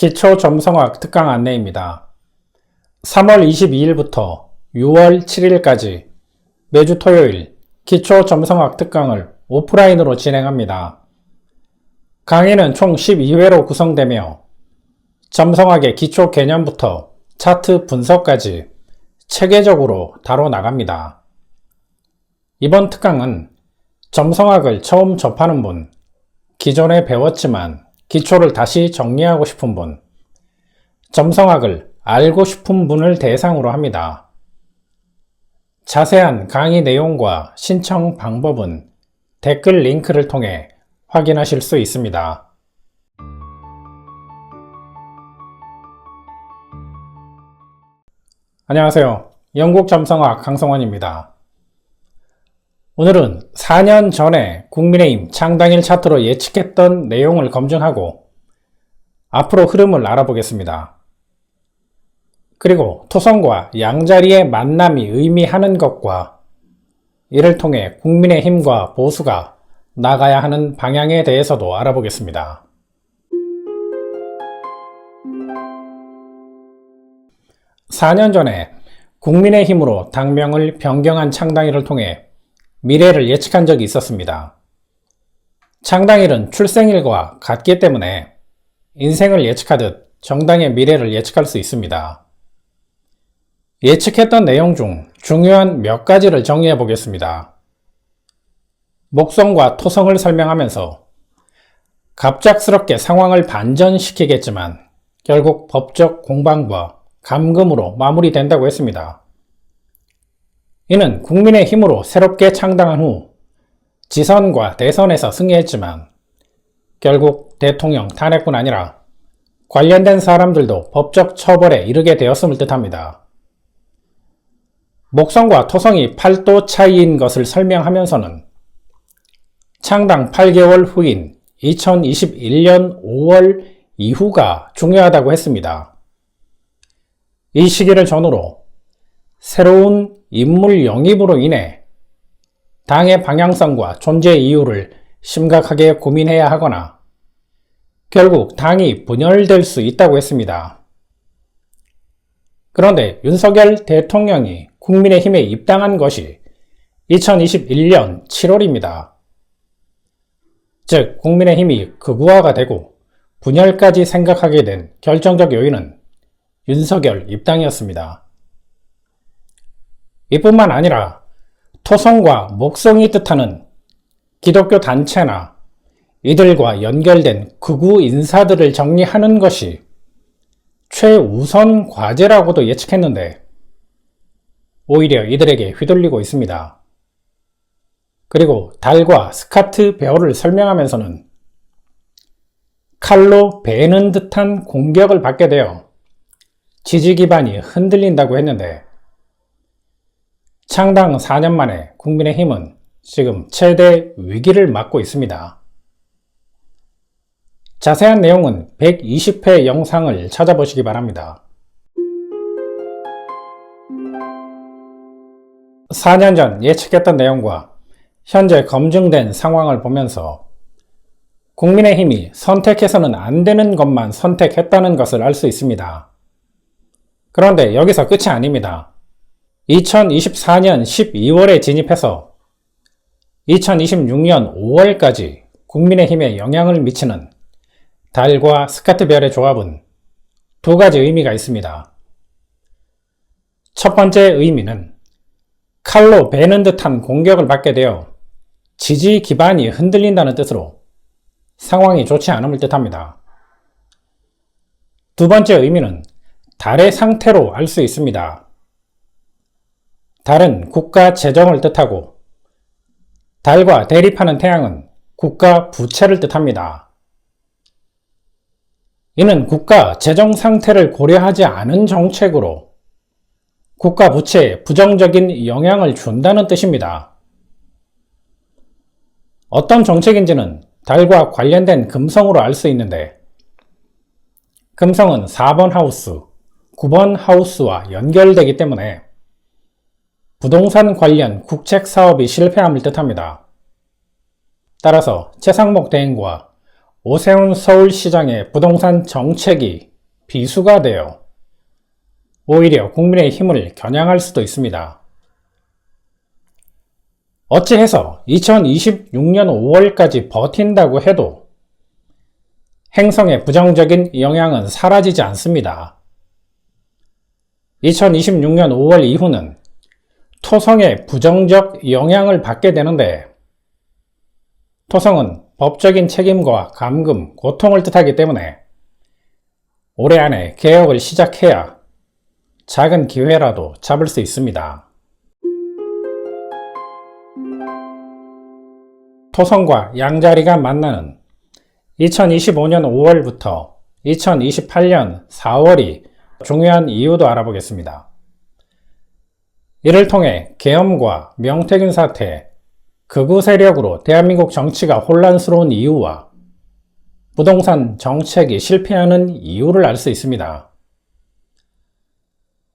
기초점성학 특강 안내입니다. 3월 22일부터 6월 7일까지 매주 토요일 기초점성학 특강을 오프라인으로 진행합니다. 강의는 총 12회로 구성되며 점성학의 기초 개념부터 차트 분석까지 체계적으로 다뤄나갑니다. 이번 특강은 점성학을 처음 접하는 분, 기존에 배웠지만 기초를 다시 정리하고 싶은 분, 점성학을 알고 싶은 분을 대상으로 합니다. 자세한 강의 내용과 신청 방법은 댓글 링크를 통해 확인하실 수 있습니다. 안녕하세요. 영국 점성학 강성원입니다. 오늘은 4년 전에 국민의힘 창당일 차트로 예측했던 내용을 검증하고 앞으로 흐름을 알아보겠습니다. 그리고 토성과 양자리의 만남이 의미하는 것과 이를 통해 국민의힘과 보수가 나가야 하는 방향에 대해서도 알아보겠습니다. 4년 전에 국민의힘으로 당명을 변경한 창당일을 통해 미래를 예측한 적이 있었습니다. 창당일은 출생일과 같기 때문에 인생을 예측하듯 정당의 미래를 예측할 수 있습니다. 예측했던 내용 중 중요한 몇 가지를 정리해 보겠습니다. 목성과 토성을 설명하면서 갑작스럽게 상황을 반전시키겠지만 결국 법적 공방과 감금으로 마무리된다고 했습니다. 이는 국민의힘으로 새롭게 창당한 후 지선과 대선에서 승리했지만 결국 대통령 탄핵뿐 아니라 관련된 사람들도 법적 처벌에 이르게 되었음을 뜻합니다. 목성과 토성이 8도 차이인 것을 설명하면서는 창당 8개월 후인 2021년 5월 이후가 중요하다고 했습니다. 이 시기를 전후로 새로운 인물 영입으로 인해 당의 방향성과 존재 이유를 심각하게 고민해야 하거나 결국 당이 분열될 수 있다고 했습니다. 그런데 윤석열 대통령이 국민의힘에 입당한 것이 2021년 7월입니다. 즉 국민의힘이 극우화가 되고 분열까지 생각하게 된 결정적 요인은 윤석열 입당이었습니다. 이뿐만 아니라 토성과 목성이 뜻하는 기독교 단체나 이들과 연결된 극우 인사들을 정리하는 것이 최우선 과제라고도 예측했는데 오히려 이들에게 휘둘리고 있습니다. 그리고 달과 스카트 베어를 설명하면서는 칼로 베는 듯한 공격을 받게 되어 지지 기반이 흔들린다고 했는데 창당 4년 만에 국민의힘은 지금 최대 위기를 맞고 있습니다. 자세한 내용은 120회 영상을 찾아보시기 바랍니다. 4년 전 예측했던 내용과 현재 검증된 상황을 보면서 국민의힘이 선택해서는 안 되는 것만 선택했다는 것을 알 수 있습니다. 그런데 여기서 끝이 아닙니다. 2024년 12월에 진입해서 2026년 5월까지 국민의힘에 영향을 미치는 달과 스카트별의 조합은 두 가지 의미가 있습니다. 첫 번째 의미는 칼로 베는 듯한 공격을 받게 되어 지지 기반이 흔들린다는 뜻으로 상황이 좋지 않음을 뜻합니다. 두 번째 의미는 달의 상태로 알 수 있습니다. 달은 국가 재정을 뜻하고 달과 대립하는 태양은 국가 부채를 뜻합니다. 이는 국가 재정 상태를 고려하지 않은 정책으로 국가 부채에 부정적인 영향을 준다는 뜻입니다. 어떤 정책인지는 달과 관련된 금성으로 알 수 있는데 금성은 4번 하우스, 9번 하우스와 연결되기 때문에 부동산 관련 국책 사업이 실패함을 뜻합니다. 따라서 최상목 대행과 오세훈 서울시장의 부동산 정책이 비수가 되어 오히려 국민의힘을 겨냥할 수도 있습니다. 어찌해서 2026년 5월까지 버틴다고 해도 행성의 부정적인 영향은 사라지지 않습니다. 2026년 5월 이후는 토성의 부정적 영향을 받게 되는데 토성은 법적인 책임과 감금, 고통을 뜻하기 때문에 올해 안에 개혁을 시작해야 작은 기회라도 잡을 수 있습니다. 토성과 양자리가 만나는 2025년 5월부터 2028년 4월이 중요한 이유도 알아보겠습니다. 이를 통해 계엄과 명태균 사태, 극우 세력으로 대한민국 정치가 혼란스러운 이유와 부동산 정책이 실패하는 이유를 알 수 있습니다.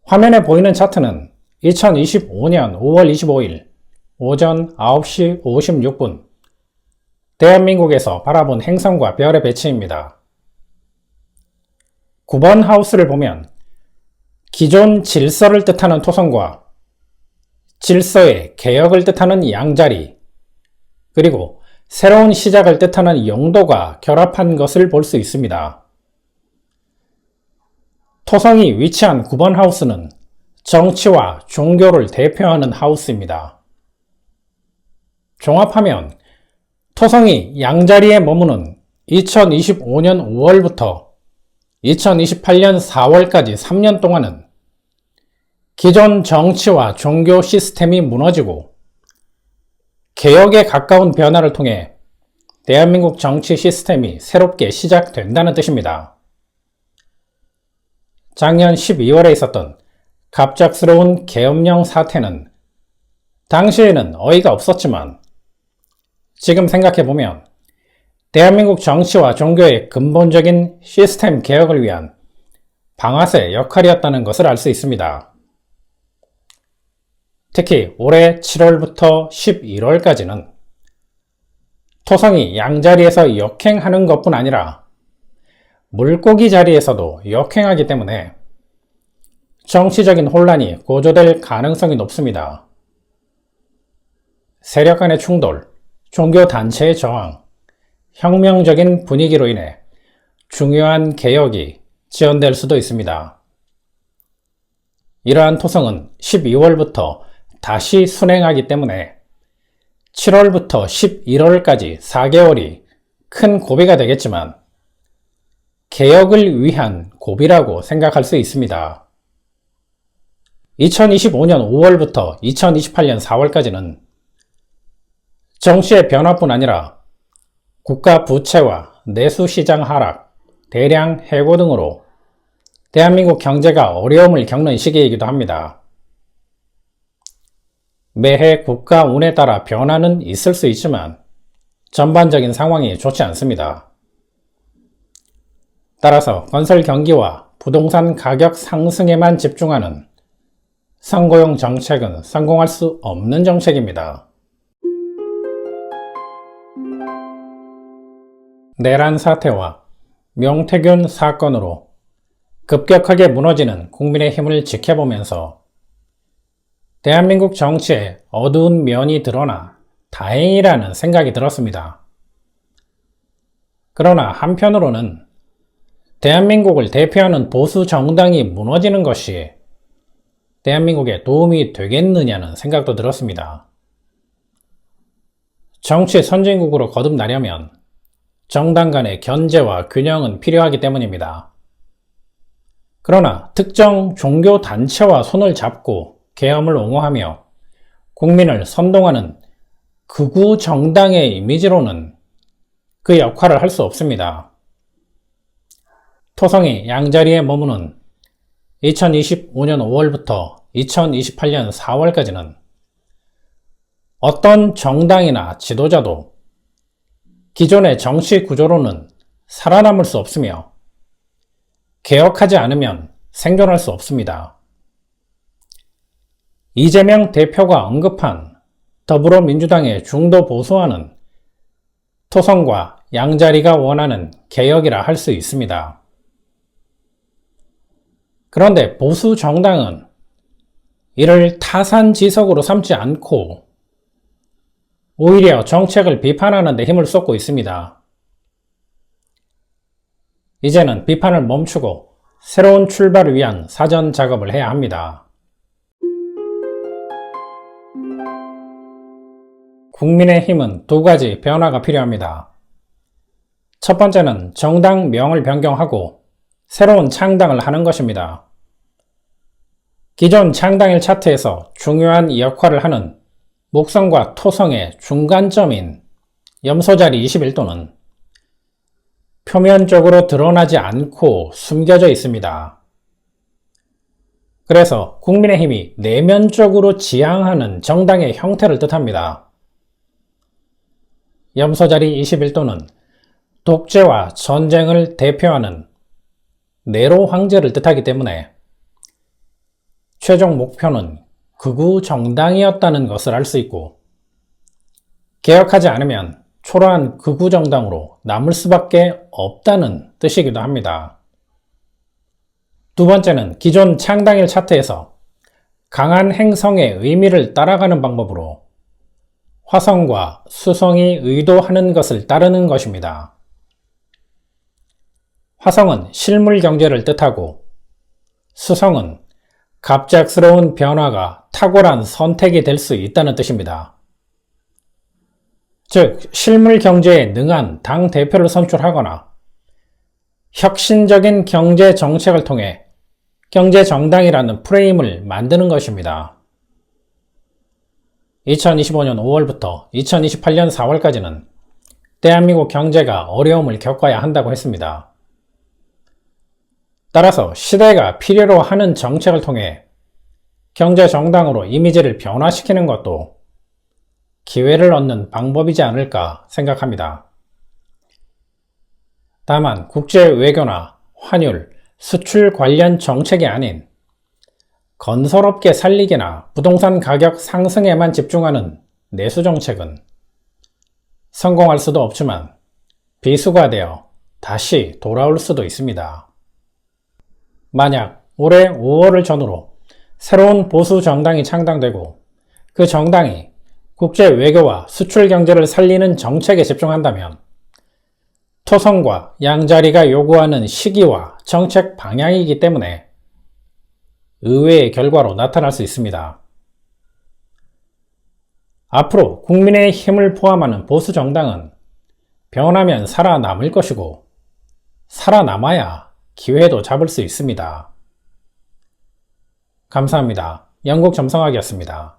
화면에 보이는 차트는 2025년 5월 25일 오전 9시 56분 대한민국에서 바라본 행성과 별의 배치입니다. 9번 하우스를 보면 기존 질서를 뜻하는 토성과 질서의 개혁을 뜻하는 양자리, 그리고 새로운 시작을 뜻하는 영도가 결합한 것을 볼 수 있습니다. 토성이 위치한 9번 하우스는 정치와 종교를 대표하는 하우스입니다. 종합하면 토성이 양자리에 머무는 2025년 5월부터 2028년 4월까지 3년 동안은 기존 정치와 종교 시스템이 무너지고 개혁에 가까운 변화를 통해 대한민국 정치 시스템이 새롭게 시작된다는 뜻입니다. 작년 12월에 있었던 갑작스러운 계엄령 사태는 당시에는 어이가 없었지만 지금 생각해보면 대한민국 정치와 종교의 근본적인 시스템 개혁을 위한 방아쇠 역할이었다는 것을 알 수 있습니다. 특히 올해 7월부터 11월까지는 토성이 양자리에서 역행하는 것뿐 아니라 물고기 자리에서도 역행하기 때문에 정치적인 혼란이 고조될 가능성이 높습니다. 세력 간의 충돌, 종교 단체의 저항, 혁명적인 분위기로 인해 중요한 개혁이 지연될 수도 있습니다. 이러한 토성은 12월부터 다시 순행하기 때문에 7월부터 11월까지 4개월이 큰 고비가 되겠지만 개혁을 위한 고비라고 생각할 수 있습니다. 2025년 5월부터 2028년 4월까지는 정치의 변화뿐 아니라 국가 부채와 내수시장 하락, 대량 해고 등으로 대한민국 경제가 어려움을 겪는 시기이기도 합니다. 매해 국가 운에 따라 변화는 있을 수 있지만 전반적인 상황이 좋지 않습니다. 따라서 건설 경기와 부동산 가격 상승에만 집중하는 선거용 정책은 성공할 수 없는 정책입니다. 내란 사태와 명태균 사건으로 급격하게 무너지는 국민의힘을 지켜보면서 대한민국 정치에 어두운 면이 드러나 다행이라는 생각이 들었습니다. 그러나 한편으로는 대한민국을 대표하는 보수 정당이 무너지는 것이 대한민국에 도움이 되겠느냐는 생각도 들었습니다. 정치 선진국으로 거듭나려면 정당 간의 견제와 균형은 필요하기 때문입니다. 그러나 특정 종교 단체와 손을 잡고 계엄을 옹호하며 국민을 선동하는 극우 정당의 이미지로는 그 역할을 할 수 없습니다. 토성이 양자리에 머무는 2025년 5월부터 2028년 4월까지는 어떤 정당이나 지도자도 기존의 정치 구조로는 살아남을 수 없으며 개혁하지 않으면 생존할 수 없습니다. 이재명 대표가 언급한 더불어민주당의 중도 보수화는 토성과 양자리가 원하는 개혁이라 할 수 있습니다. 그런데 보수 정당은 이를 타산지석으로 삼지 않고 오히려 정책을 비판하는 데 힘을 쏟고 있습니다. 이제는 비판을 멈추고 새로운 출발을 위한 사전 작업을 해야 합니다. 국민의힘은 두 가지 변화가 필요합니다. 첫 번째는 정당명을 변경하고 새로운 창당을 하는 것입니다. 기존 창당일 차트에서 중요한 역할을 하는 목성과 토성의 중간점인 염소자리 21도는 표면적으로 드러나지 않고 숨겨져 있습니다. 그래서 국민의힘이 내면적으로 지향하는 정당의 형태를 뜻합니다. 염소자리 21도는 독재와 전쟁을 대표하는 네로 황제를 뜻하기 때문에 최종 목표는 극우 정당이었다는 것을 알 수 있고, 개혁하지 않으면 초라한 극우 정당으로 남을 수밖에 없다는 뜻이기도 합니다. 두 번째는 기존 창당일 차트에서 강한 행성의 의미를 따라가는 방법으로 화성과 수성이 의도하는 것을 따르는 것입니다. 화성은 실물 경제를 뜻하고 수성은 갑작스러운 변화가 탁월한 선택이 될 수 있다는 뜻입니다. 즉, 실물 경제에 능한 당 대표를 선출하거나 혁신적인 경제 정책을 통해 경제 정당이라는 프레임을 만드는 것입니다. 2025년 5월부터 2028년 4월까지는 대한민국 경제가 어려움을 겪어야 한다고 했습니다. 따라서 시대가 필요로 하는 정책을 통해 경제 정당으로 이미지를 변화시키는 것도 기회를 얻는 방법이지 않을까 생각합니다. 다만 국제 외교나 환율, 수출 관련 정책이 아닌 건설업계 살리기나 부동산 가격 상승에만 집중하는 내수 정책은 성공할 수도 없지만 비수가 되어 다시 돌아올 수도 있습니다. 만약 올해 5월을 전후로 새로운 보수 정당이 창당되고 그 정당이 국제 외교와 수출 경제를 살리는 정책에 집중한다면 토성과 양자리가 요구하는 시기와 정책 방향이기 때문에 의외의 결과로 나타날 수 있습니다. 앞으로 국민의 힘을 포함하는 보수 정당은 변하면 살아남을 것이고 살아남아야 기회도 잡을 수 있습니다. 감사합니다. 영국 점성학이었습니다.